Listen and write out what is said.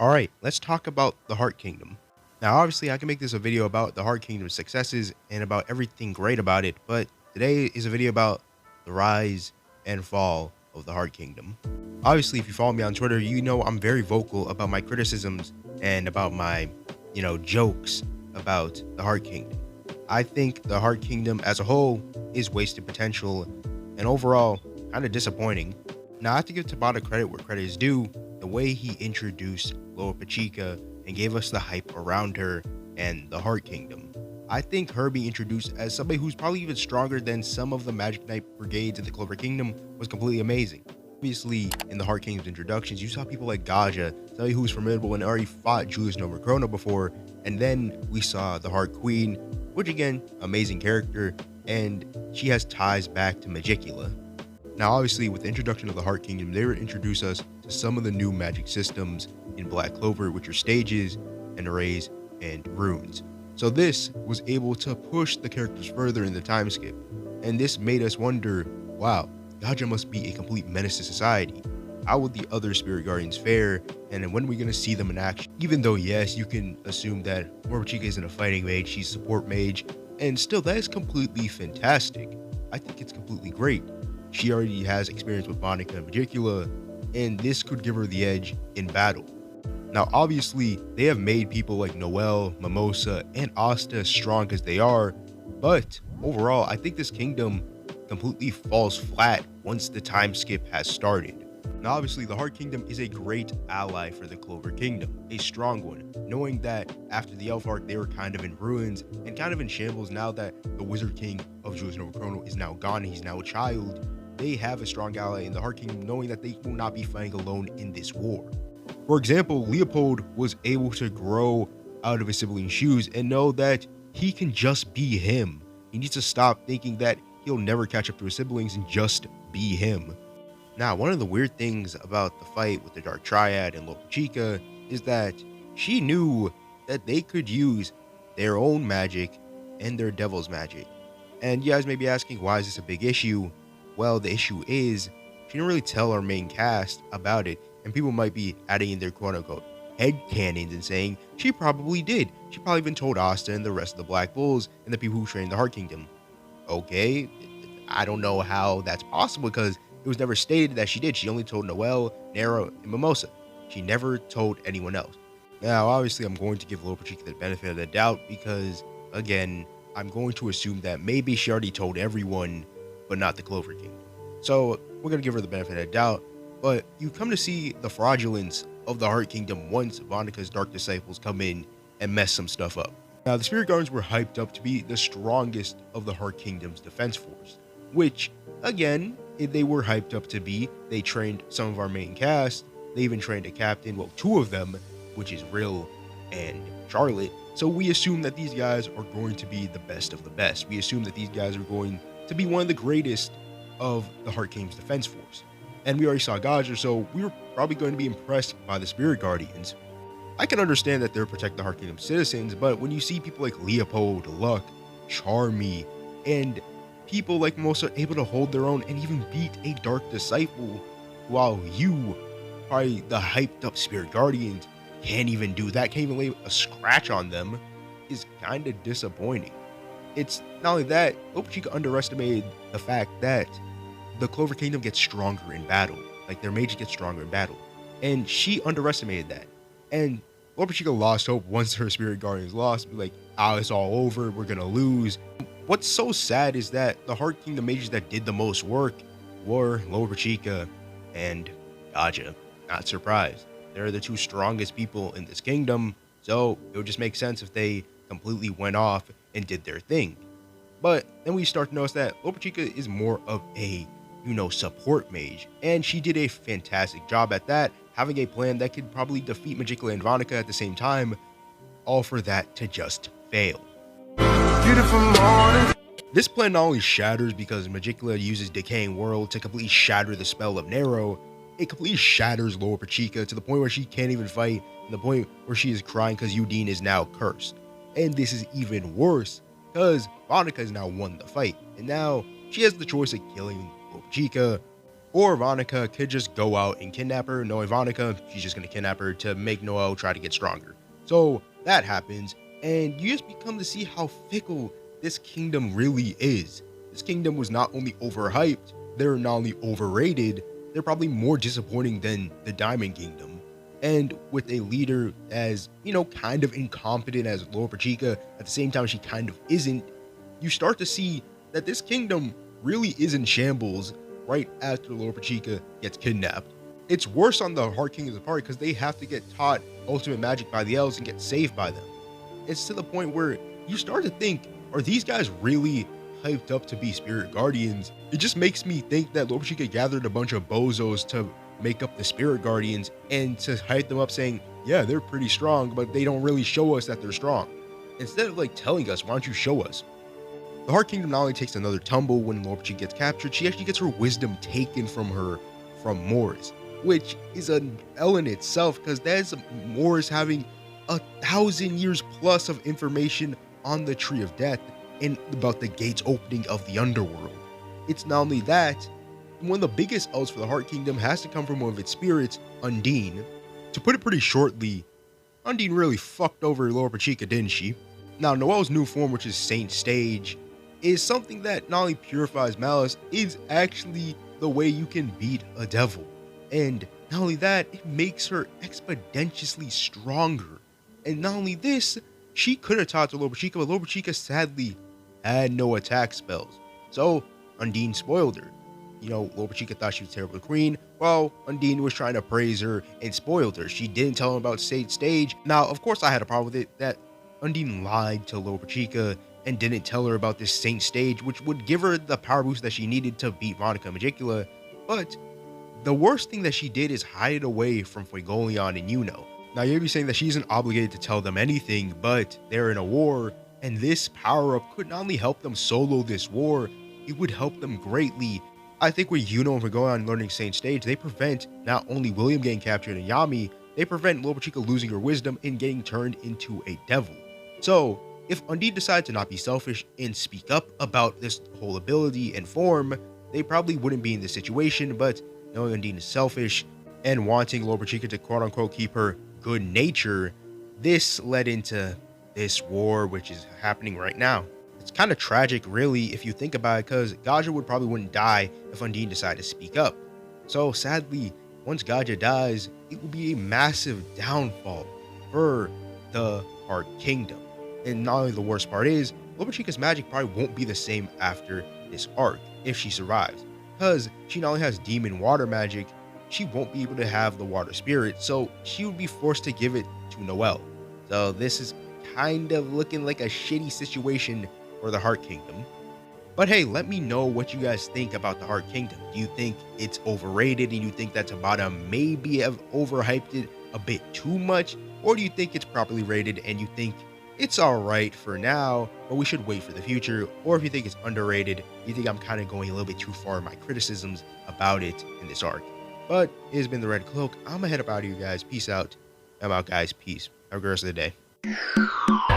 Alright, let's talk about the Heart Kingdom. Now, obviously, I can make this a video about the Heart Kingdom's successes and about everything great about it, but today is a video about the rise and fall of the Heart Kingdom. Obviously, if you follow me on Twitter, you know I'm very vocal about my criticisms and about my, jokes about the Heart Kingdom. I think the Heart Kingdom as a whole is wasted potential and overall kind of disappointing. Now, I have to give Tabata credit where credit is due. The way he introduced Clover and gave us the hype around her and the Heart Kingdom. I think her being introduced as somebody who's probably even stronger than some of the Magic Knight brigades in the Clover Kingdom was completely amazing. Obviously, in the Heart Kingdom's introductions, you saw people like Gaja, somebody who was formidable and already fought Julius Nova Chrono before, and then we saw the Heart Queen, which again, amazing character, and she has ties back to Magicula. Now, obviously, with the introduction of the Heart Kingdom, they would introduce us to some of the new magic systems in Black Clover, which are stages and arrays and runes. So this was able to push the characters further in the time skip, and this made us wonder, wow, Gaja must be a complete menace to society. How would the other Spirit Guardians fare, and when are we going to see them in action? Even though, yes, you can assume that Morbachika isn't a fighting mage, she's a support mage, and still, that is completely fantastic. I think it's completely great. She already has experience with Monica and Magicula, and this could give her the edge in battle. Now, obviously, they have made people like Noelle, Mimosa, and Asta as strong as they are, but overall, I think this kingdom completely falls flat once the time skip has started. Now, obviously, the Heart Kingdom is a great ally for the Clover Kingdom, a strong one, knowing that after the Elf Arc, they were kind of in ruins and kind of in shambles now that the Wizard King of Julius Nova Chrono is now gone and he's now a child. They have a strong ally in the Heart Kingdom, knowing that they will not be fighting alone in this war. For example, Leopold was able to grow out of his sibling's shoes and know that he can just be him. He needs to stop thinking that he'll never catch up to his siblings and just be him. Now, one of the weird things about the fight with the Dark Triad and Lopachika is that she knew that they could use their own magic and their devil's magic. And you guys may be asking, why is this a big issue? Well, the issue is she didn't really tell our main cast about it, and people might be adding in their quote-unquote headcanons and saying she probably did. She probably even told Asta and the rest of the Black Bulls and the people who trained the Heart Kingdom. Okay, I don't know how that's possible because it was never stated that she did. She only told Noelle, Nero, and Mimosa. She never told anyone else. Now, obviously, I'm going to give Lopachika the benefit of the doubt because, again, I'm going to assume that maybe she already told everyone, but not the Clover King. So we're going to give her the benefit of the doubt, but you come to see the fraudulence of the Heart Kingdom once Vonika's Dark Disciples come in and mess some stuff up. Now, the Spirit Guardians were hyped up to be the strongest of the Heart Kingdom's defense force, which, again, they were hyped up to be. They trained some of our main cast. They even trained a captain, well, two of them, which is Rill and Charlotte. So we assume that these guys are going to be the best of the best. We assume that these guys are going to be one of the greatest of the Heart Kingdom's defense force. And we already saw Gaja, so we were probably going to be impressed by the Spirit Guardians. I can understand that they're protect the Heart Kingdom citizens, but when you see people like Leopold, Luck, Charmy, and people like Mimosa able to hold their own and even beat a Dark Disciple, while you, probably the hyped up Spirit Guardians, can't even do that, can't even lay a scratch on them, is kind of disappointing. It's not only that, Lopachika underestimated the fact that the Clover Kingdom gets stronger in battle. Like, their mages get stronger in battle. And she underestimated that. And Lopachika lost hope once her Spirit Guardians lost. Be like, it's all over, we're gonna lose. What's so sad is that the Heart Kingdom mages that did the most work were Lopachika and Gaja. Not surprised. They're the two strongest people in this kingdom, so it would just make sense if they completely went off and did their thing. But then we start to notice that Lopachika is more of a, support mage, and she did a fantastic job at that, having a plan that could probably defeat Magicula and Vonica at the same time, all for that to just fail. Beautiful morning. This plan not only shatters because Magicula uses Decaying World to completely shatter the spell of Nero, it completely shatters Lopachika to the point where she can't even fight, and the point where she is crying because Udine is now cursed. And this is even worse because Vonica has now won the fight, and now she has the choice of killing Lopachika Or Ivanica could just go out and kidnap her. No, Ivanica, she's just going to kidnap her to make Noelle try to get stronger. So that happens, and you just become to see how fickle this kingdom really is. This kingdom was not only overhyped, they're not only overrated, they're probably more disappointing than the Diamond Kingdom. And with a leader as, kind of incompetent as Lord Pachika, at the same time she kind of isn't, you start to see that this kingdom really is in shambles right after Lord Pachika gets kidnapped. It's worse on the Heart Kingdom's part because they have to get taught ultimate magic by the elves and get saved by them. It's to the point where you start to think, are these guys really hyped up to be spirit guardians? It just makes me think that Lord Pachika gathered a bunch of bozos to make up the spirit guardians and to hype them up saying, yeah, they're pretty strong, but they don't really show us that they're strong. Instead of telling us, why don't you show us? The Heart Kingdom not only takes another tumble when Lord Pachika gets captured, she actually gets her wisdom taken from her from Morris, which is an L in itself because that's Morris having 1,000 years plus of information on the Tree of Death and about the gates opening of the underworld. It's not only that, one of the biggest elves for the Heart Kingdom has to come from one of its spirits, Undine. To put it pretty shortly, Undine really fucked over Lord Pachika, didn't she? Now, Noelle's new form, which is Saint Stage, is something that not only purifies malice, is actually the way you can beat a devil. And not only that, it makes her exponentially stronger. And not only this, she could have taught to Lord Pachika, but Lord Pachika sadly had no attack spells. So Undine spoiled her. Lord Pachika thought she was a terrible queen, while Undine was trying to praise her and spoiled her. She didn't tell him about Saint Stage. Now, of course, I had a problem with it that Undine lied to Lord Pachika and didn't tell her about this Saint Stage, which would give her the power boost that she needed to beat Monica Magicula. But the worst thing that she did is hide it away from Fuegoleon and Yuno. Now, you'll be saying that she isn't obligated to tell them anything, but they're in a war, and this power-up could not only help them solo this war, it would help them greatly. I think with Yuno and Fuegoleon learning Saint Stage, they prevent not only William getting captured and Yami, they prevent Lord Pachika losing her wisdom and getting turned into a devil. So, if Undine decided to not be selfish and speak up about this whole ability and form, they probably wouldn't be in this situation, but knowing Undine is selfish and wanting Lord Pachika to quote-unquote keep her good nature, this led into this war which is happening right now. It's kind of tragic, really, if you think about it, because Gaja wouldn't die if Undine decided to speak up. So sadly, once Gaja dies, it will be a massive downfall for the Heart Kingdom. And not only the worst part is, Lord Pachika's magic probably won't be the same after this arc, if she survives. Because she not only has demon water magic, she won't be able to have the water spirit, so she would be forced to give it to Noelle. So this is kind of looking like a shitty situation for the Heart Kingdom. But hey, let me know what you guys think about the Heart Kingdom. Do you think it's overrated and you think that Tabata maybe have overhyped it a bit too much? Or do you think it's properly rated and you think it's alright for now, but we should wait for the future? Or if you think it's underrated, you think I'm kind of going a little bit too far in my criticisms about it in this arc. But it has been the Red Cloak. I'm gonna head up out of you guys. Peace out. I'm out, guys. Peace. Have a good rest of the day.